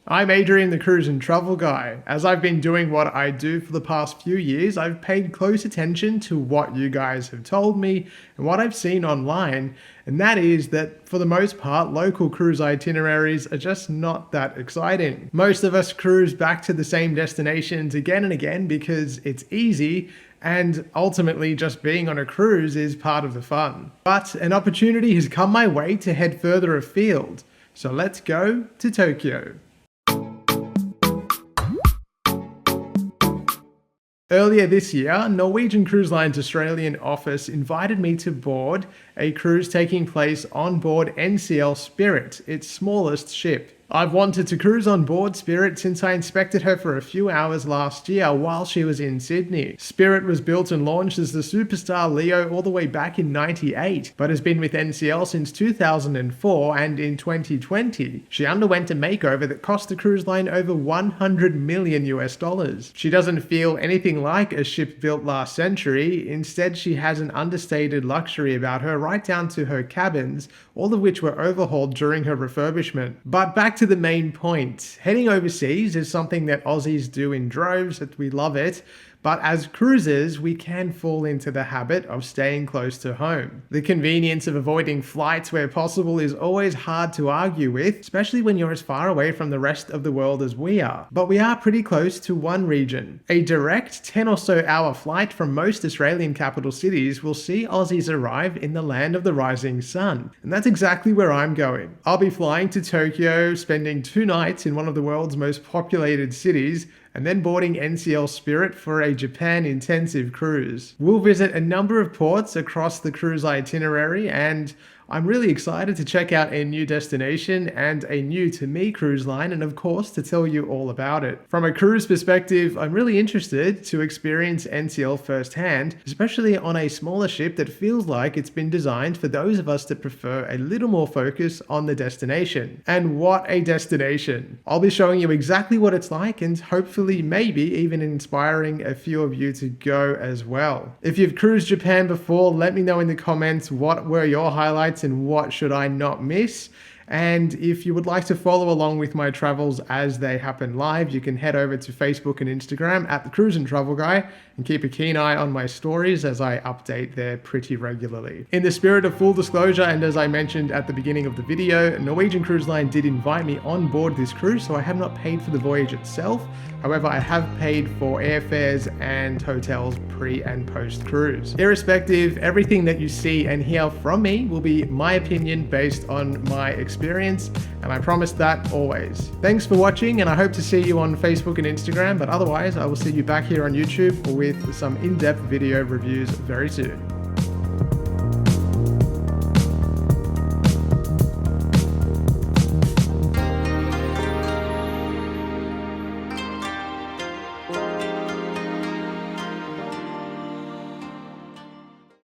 I'm Adrian, the cruise and travel guy. As I've been doing what I do for the past few years, I've paid close attention to what you guys have told me and what I've seen online, and that is that for the most part, local cruise itineraries are just not that exciting. Most of us cruise back to the same destinations again and again because it's easy, and ultimately just being on a cruise is part of the fun. But an opportunity has come my way to head further afield, so let's go to Tokyo. Earlier this year, Norwegian Cruise Line's Australian office invited me to board a cruise taking place on board NCL Spirit, its smallest ship. I've wanted to cruise on board Spirit since I inspected her for a few hours last year while she was in Sydney. Spirit was built and launched as the Superstar Leo all the way back in '98, but has been with NCL since 2004, and in 2020, she underwent a makeover that cost the cruise line over $100 million US. She doesn't feel anything like a ship built last century. Instead, she has an understated luxury about her, right down to her cabins, all of which were overhauled during her refurbishment. But back to the main point. Heading overseas is something that Aussies do in droves, that we love it. But as cruisers, we can fall into the habit of staying close to home. The convenience of avoiding flights where possible is always hard to argue with, especially when you're as far away from the rest of the world as we are. But we are pretty close to one region. A direct 10 or so hour flight from most Australian capital cities will see Aussies arrive in the land of the rising sun. And that's exactly where I'm going. I'll be flying to Tokyo, spending 2 nights in one of the world's most populated cities, and then boarding NCL Spirit for a Japan intensive cruise. We'll visit a number of ports across the cruise itinerary, and I'm really excited to check out a new destination and a new to me cruise line, and of course to tell you all about it. From a cruise perspective, I'm really interested to experience NCL firsthand, especially on a smaller ship that feels like it's been designed for those of us that prefer a little more focus on the destination. And what a destination! I'll be showing you exactly what it's like, and hopefully maybe even inspiring a few of you to go as well. If you've cruised Japan before, let me know in the comments what were your highlights and what should I not miss. And if you would like to follow along with my travels as they happen live, you can head over to Facebook and Instagram at the Cruise and Travel Guy and keep a keen eye on my stories as I update there pretty regularly. In the spirit of full disclosure, and as I mentioned at the beginning of the video, Norwegian Cruise Line did invite me on board this cruise, so I have not paid for the voyage itself. However, I have paid for airfares and hotels pre and post cruise. Irrespective, everything that you see and hear from me will be my opinion based on my experience, and I promise that always. Thanks for watching, and I hope to see you on Facebook and Instagram, but otherwise I will see you back here on YouTube with some in-depth video reviews very soon.